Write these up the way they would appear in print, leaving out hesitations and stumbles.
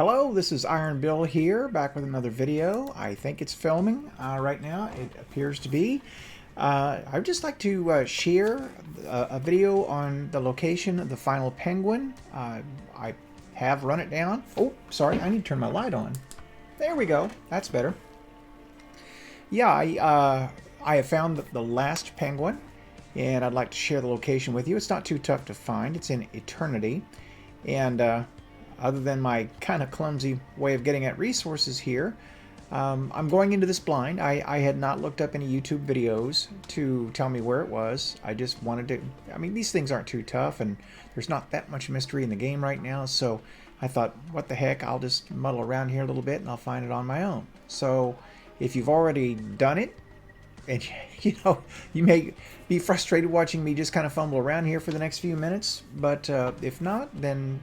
Hello, this is Iron Bill here, back with another video. I think it's filming right now. It appears to be. I'd just like to share a video on the location of the final penguin. I have run it down. Oh, sorry, I need to turn my light on. There we go. That's better. Yeah, I have found the last penguin, and I'd like to share the location with you. It's not too tough to find. It's in Eternity, and other than my kind of clumsy way of getting at resources here, I'm going into this blind. I had not looked up any YouTube videos to tell me where it was. I just wanted to, I mean, these things aren't too tough, and there's not that much mystery in the game right now, so I thought, what the heck, I'll just muddle around here a little bit and I'll find it on my own. So if you've already done it, and you may be frustrated watching me just kind of fumble around here for the next few minutes, but if not, then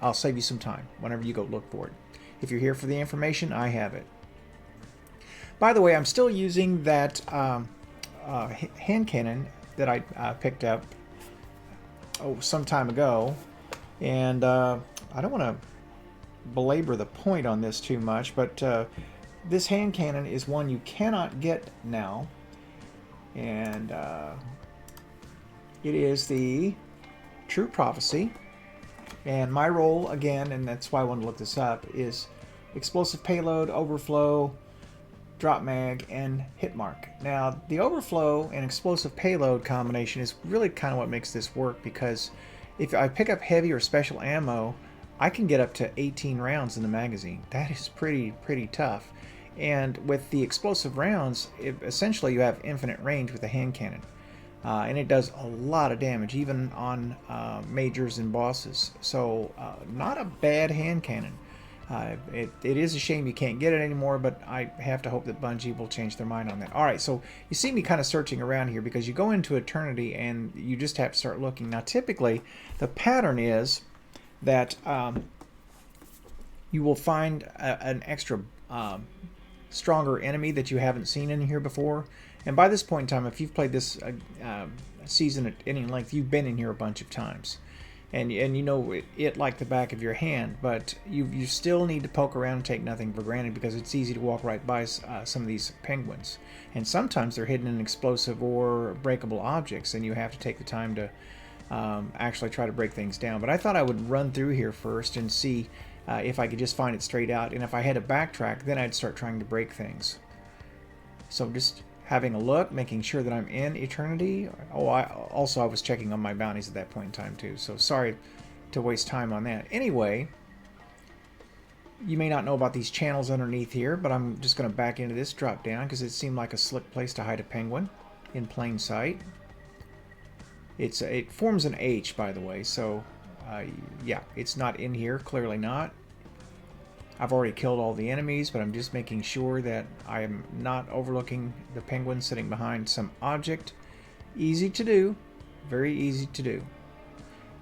I'll save you some time whenever you go look for it. If you're here for the information, I have it. By the way, I'm still using that hand cannon that I picked up some time ago, and I don't want to belabor the point on this too much, but this hand cannon is one you cannot get now, and it is the True Prophecy. And my role, again, and that's why I wanted to look this up, is explosive payload, overflow, drop mag, and hit mark. Now, the overflow and explosive payload combination is really kind of what makes this work, because if I pick up heavy or special ammo, I can get up to 18 rounds in the magazine. That is pretty tough. And with the explosive rounds, essentially you have infinite range with the hand cannon. And it does a lot of damage, even on majors and bosses. So not a bad hand cannon. It is a shame you can't get it anymore, but I have to hope that Bungie will change their mind on that. Alright, so you see me kind of searching around here because you go into Eternity and you just have to start looking. Now typically the pattern is that you will find an extra stronger enemy that you haven't seen in here before. And by this point in time, if you've played this season at any length, you've been in here a bunch of times. And you know it like the back of your hand, but you still need to poke around and take nothing for granted, because it's easy to walk right by some of these penguins. And sometimes they're hidden in explosive or breakable objects, and you have to take the time to actually try to break things down. But I thought I would run through here first and see if I could just find it straight out. And if I had to backtrack, then I'd start trying to break things. So just having a look, making sure that I'm in Eternity. Oh, I was checking on my bounties at that point in time too, so sorry to waste time on that. Anyway, you may not know about these channels underneath here, but I'm just going to back into this drop down because it seemed like a slick place to hide a penguin in plain sight. It forms an H, by the way, so yeah, it's not in here, clearly not. I've already killed all the enemies, but I'm just making sure that I am not overlooking the penguin sitting behind some object. Easy to do. Very easy to do.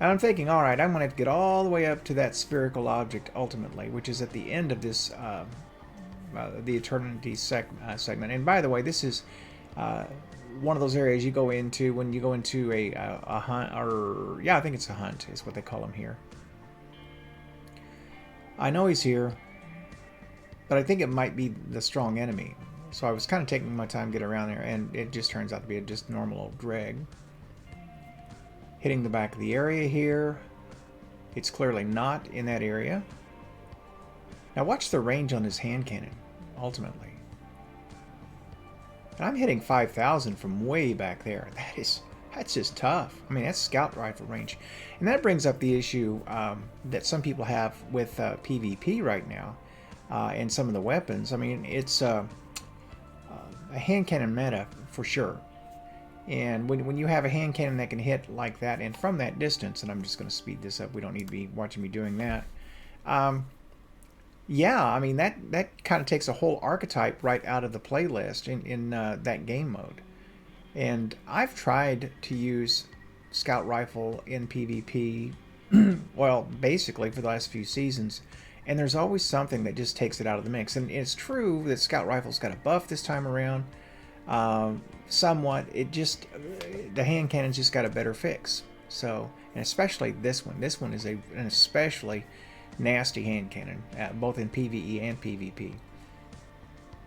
And I'm thinking, alright, I'm going to have to get all the way up to that spherical object ultimately, which is at the end of this, the Eternity segment. And by the way, this is one of those areas you go into when you go into a hunt, or yeah, I think it's a hunt is what they call them here. I know he's here, but I think it might be the strong enemy. So I was kind of taking my time to get around there, and it just turns out to be just normal old dreg. Hitting the back of the area here. It's clearly not in that area. Now watch the range on his hand cannon, ultimately. And I'm hitting 5,000 from way back there. That's just tough. I mean, that's scout rifle range. And that brings up the issue that some people have with PvP right now and some of the weapons. I mean, it's a hand cannon meta for sure. And when you have a hand cannon that can hit like that and from that distance, and I'm just going to speed this up, we don't need to be watching me doing that. Yeah, I mean, that kind of takes a whole archetype right out of the playlist in that game mode. And I've tried to use scout rifle in PvP, well, basically for the last few seasons, and there's always something that just takes it out of the mix. And it's true that scout rifle's got a buff this time around, somewhat. The hand cannon's just got a better fix. So, and especially this one. This one is an especially nasty hand cannon, both in PvE and PvP.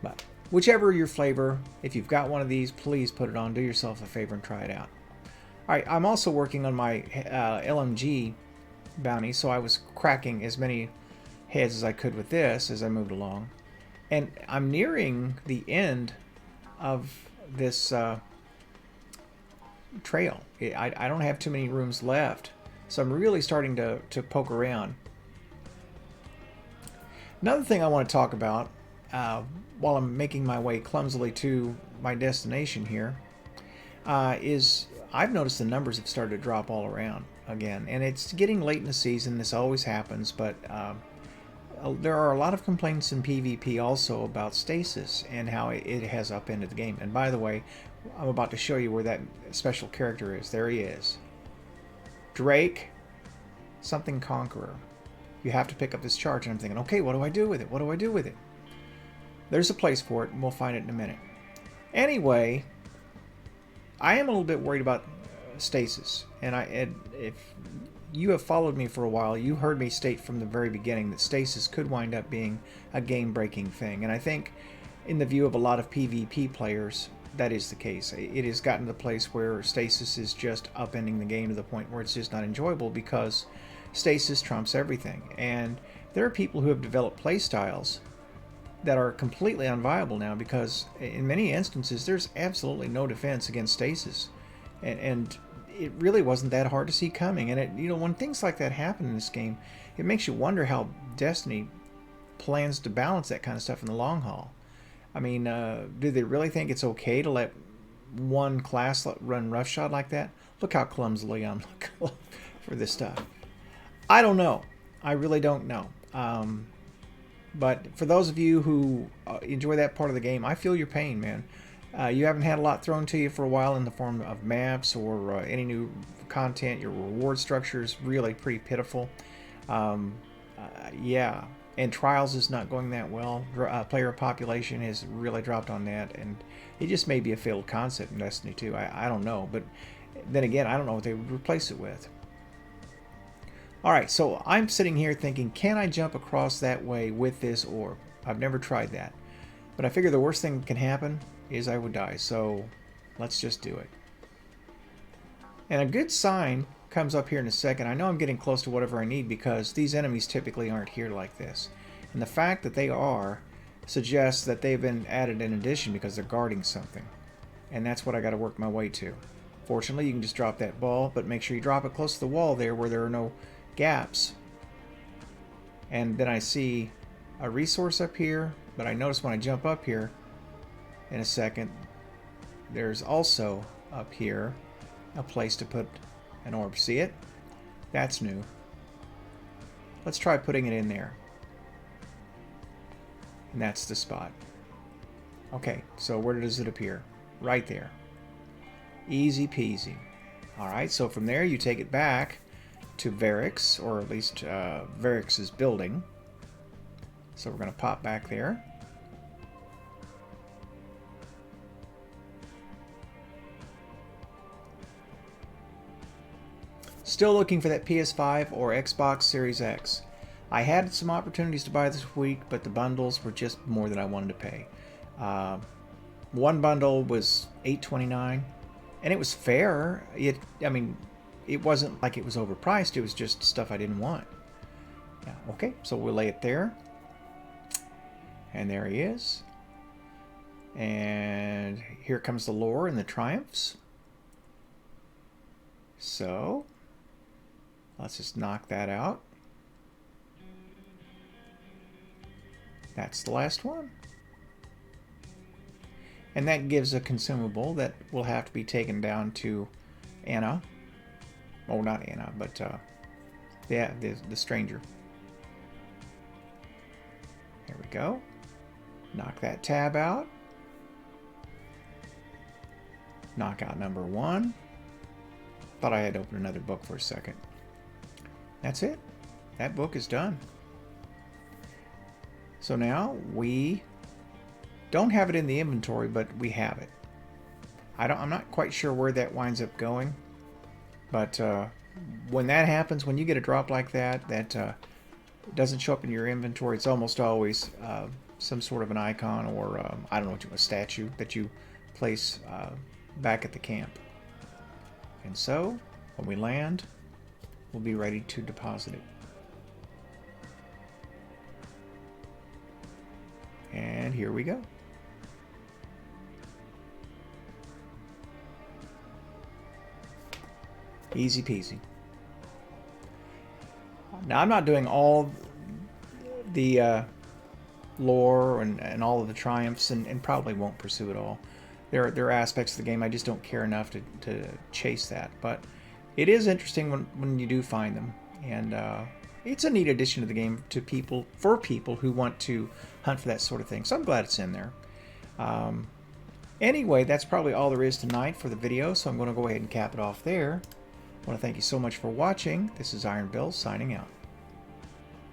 But whichever your flavor, if you've got one of these, please put it on. Do yourself a favor and try it out. All right, I'm also working on my LMG bounty, so I was cracking as many heads as I could with this as I moved along. And I'm nearing the end of this trail. I don't have too many rooms left, so I'm really starting to poke around. Another thing I want to talk about while I'm making my way clumsily to my destination here is I've noticed the numbers have started to drop all around again, and it's getting late in the season. This always happens, but there are a lot of complaints in PvP also about stasis and how it has upended the game. And by the way, I'm about to show you where that special character is. There he is. Drake, something Conqueror. You have to pick up this charge, and I'm thinking, okay, what do I do with it? What do I do with it? There's a place for it, and we'll find it in a minute. Anyway, I am a little bit worried about stasis, and if you have followed me for a while, you heard me state from the very beginning that stasis could wind up being a game-breaking thing, and I think in the view of a lot of PvP players, that is the case. It has gotten to the place where stasis is just upending the game to the point where it's just not enjoyable because stasis trumps everything. And there are people who have developed playstyles that are completely unviable now because in many instances there's absolutely no defense against stasis. And it really wasn't that hard to see coming. And when things like that happen in this game, it makes you wonder how Destiny plans to balance that kind of stuff in the long haul. I mean, do they really think it's okay to let one class run roughshod like that? Look how clumsily I'm looking for this stuff. I don't know. I really don't know. But for those of you who enjoy that part of the game, I feel your pain, man. You haven't had a lot thrown to you for a while in the form of maps or any new content. Your reward structure is really pretty pitiful. Yeah. And Trials is not going that well. Player population has really dropped on that, and it just may be a failed concept in Destiny 2. I don't know, but then again, I don't know what they would replace it with. Alright, so I'm sitting here thinking, can I jump across that way with this orb? I've never tried that. But I figure the worst thing that can happen is I would die, so let's just do it. And a good sign comes up here in a second. I know I'm getting close to whatever I need because these enemies typically aren't here like this. And the fact that they are suggests that they've been added in addition because they're guarding something. And that's what I got to work my way to. Fortunately, you can just drop that ball, but make sure you drop it close to the wall there where there are no gaps. And then I see a resource up here, but I notice when I jump up here in a second, there's also up here a place to put an orb. See it? That's new. Let's try putting it in there. And that's the spot. Okay, so where does it appear? Right there. Easy peasy. Alright, so from there you take it back to Variks, or at least Variks' building. So we're going to pop back there. Still looking for that PS5 or Xbox Series X. I had some opportunities to buy this week, but the bundles were just more than I wanted to pay. One bundle was $8.29, and it was fair. I mean, it wasn't like it was overpriced. It was just stuff I didn't want. Yeah, okay, so we'll lay it there. And there he is. And here comes the lore and the triumphs. So let's just knock that out. That's the last one. And that gives a consumable that will have to be taken down to Anna. Oh, not Anna, but yeah, the stranger. There we go. Knock that tab out. Knock out number 1. Thought I had to open another book for a second. That's it. That book is done. So now we don't have it in the inventory, but we have it. I'm not quite sure where that winds up going, but when that happens, when you get a drop like that, it doesn't show up in your inventory. It's almost always some sort of an icon or I don't know, a statue that you place back at the camp. And so when we land, we'll be ready to deposit it. And here we go. Easy peasy. Now I'm not doing all the lore and all of the triumphs, and probably won't pursue it all. There are aspects of the game I just don't care enough to chase that, but it is interesting when you do find them, and it's a neat addition to the game for people who want to hunt for that sort of thing. So I'm glad it's in there. Anyway, that's probably all there is tonight for the video, so I'm going to go ahead and cap it off there. I want to thank you so much for watching. This is Iron Bill signing out.